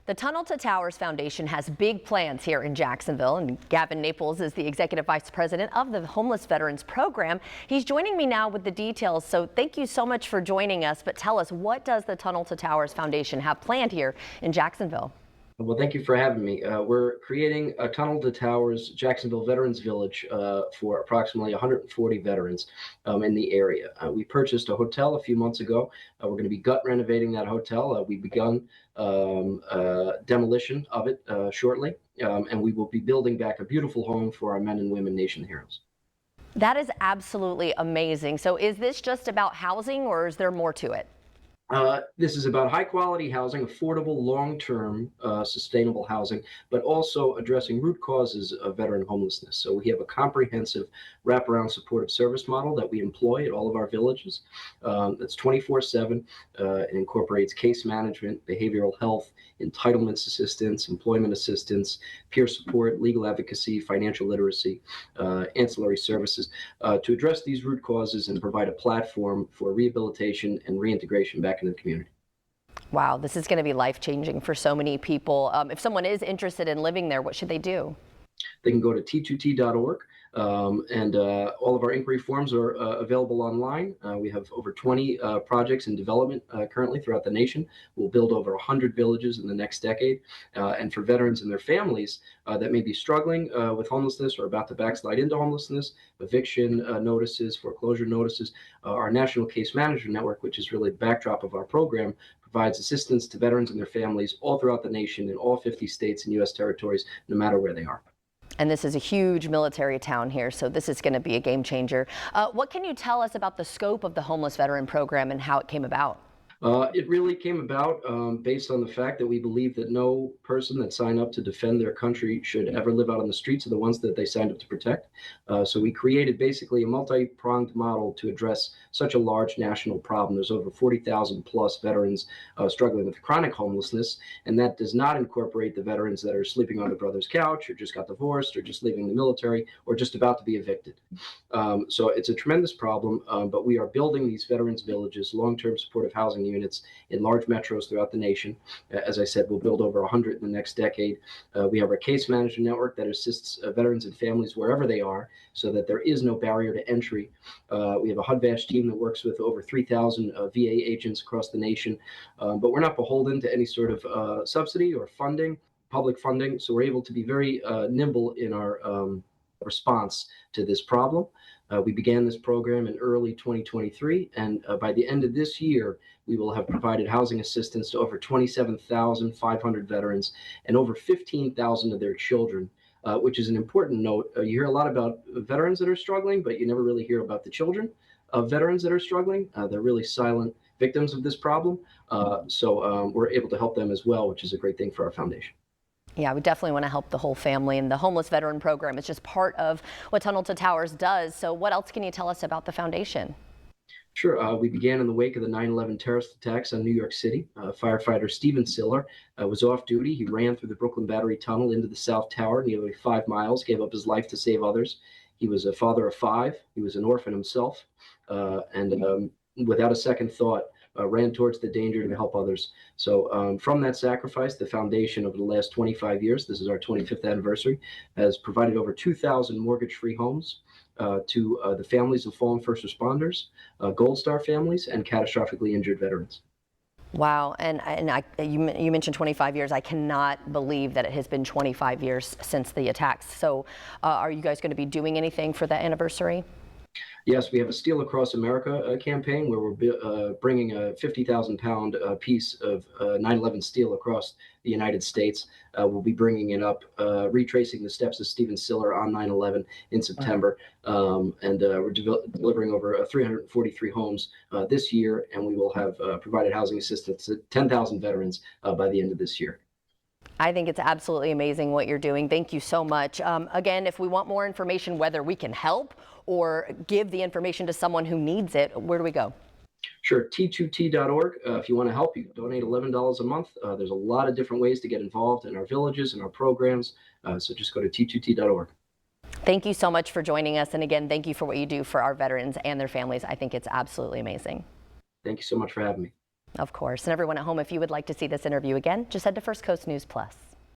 The Tunnel to Towers Foundation has big plans here in Jacksonville, and Gavin Naples is the Executive Vice President of the Homeless Veterans Program. He's joining me now with the details, so thank you so much for joining us. But tell us, what does the Tunnel to Towers Foundation have planned here in Jacksonville? Well, thank you for having me. We're creating a Tunnel to Towers Jacksonville Veterans Village for approximately 140 veterans in the area. We purchased a hotel a few months ago. We're going to be gut renovating that hotel. We've begun demolition of it shortly, and we will be building back a beautiful home for our men and women nation heroes. That is absolutely amazing. So is this just about housing, or is there more to it? This is about high quality housing, affordable, long-term, sustainable housing, but also addressing root causes of veteran homelessness. So we have a comprehensive wraparound supportive service model that we employ at all of our villages. That's 24/7. It incorporates case management, behavioral health, entitlements assistance, employment assistance, peer support, legal advocacy, financial literacy, ancillary services to address these root causes and provide a platform for rehabilitation and reintegration back into the community. Wow, this is going to be life-changing for so many people. If someone is interested in living there, what should they do? They can go to t2t.org, and all of our inquiry forms are available online. We have over 20 projects in development currently throughout the nation. We'll build over 100 villages in the next decade. And for veterans and their families that may be struggling with homelessness or about to backslide into homelessness, eviction notices, foreclosure notices, our National Case Management Network, which is really the backdrop of our program, provides assistance to veterans and their families all throughout the nation in all 50 states and U.S. territories, no matter where they are. And this is a huge military town here, so this is going to be a game changer. What can you tell us about the scope of the homeless veteran program and how it came about? It really came about based on the fact that we believe that no person that signed up to defend their country should ever live out on the streets of the ones that they signed up to protect. So we created basically a multi-pronged model to address such a large national problem. There's over 40,000 plus veterans struggling with chronic homelessness, and that does not incorporate the veterans that are sleeping on their brother's couch or just got divorced or just leaving the military or just about to be evicted. So it's a tremendous problem, but we are building these veterans villages, long-term supportive housing units in large metros throughout the nation. As I said, we'll build over 100 in the next decade. We have our case management network that assists veterans and families wherever they are so that there is no barrier to entry. We have a HUD-VASH team that works with over 3,000 VA agents across the nation, but we're not beholden to any sort of subsidy or funding, public funding, so we're able to be very nimble in our response to this problem. We began this program in early 2023, and by the end of this year, we will have provided housing assistance to over 27,500 veterans and over 15,000 of their children, which is an important note. You hear a lot about veterans that are struggling, but you never really hear about the children of veterans that are struggling. They're really silent victims of this problem, so we're able to help them as well, which is a great thing for our foundation. Yeah, we definitely want to help the whole family, and the homeless veteran program is just part of what Tunnel to Towers does. So what else can you tell us about the foundation? Sure. We began in the wake of the 9/11 terrorist attacks on New York City. Firefighter Steven Siller was off duty. He ran through the Brooklyn Battery Tunnel into the South Tower, nearly 5 miles, gave up his life to save others. He was a father of 5. He was an orphan himself, and without a second thought, ran towards the danger to help others. So from that sacrifice, the foundation over the last 25 years, this is our 25th anniversary, has provided over 2,000 mortgage-free homes to the families of fallen first responders, Gold Star families, and catastrophically injured veterans. Wow, you mentioned 25 years. I cannot believe that it has been 25 years since the attacks. So are you guys going to be doing anything for that anniversary? Yes, we have a Steel Across America campaign where we're bringing a 50,000-pound piece of 9/11 steel across the United States. We'll be bringing it up, retracing the steps of Steven Siller on 9/11 in September, and we're delivering over 343 homes this year, and we will have provided housing assistance to 10,000 veterans by the end of this year. I think it's absolutely amazing what you're doing. Thank you so much. Again, if we want more information, whether we can help or give the information to someone who needs it, where do we go? Sure, t2t.org. If you want to help, you can donate $11 a month. There's a lot of different ways to get involved in our villages and our programs, so just go to t2t.org. Thank you so much for joining us. And again, thank you for what you do for our veterans and their families. I think it's absolutely amazing. Thank you so much for having me. Of course. And everyone at home, if you would like to see this interview again, just head to First Coast News Plus.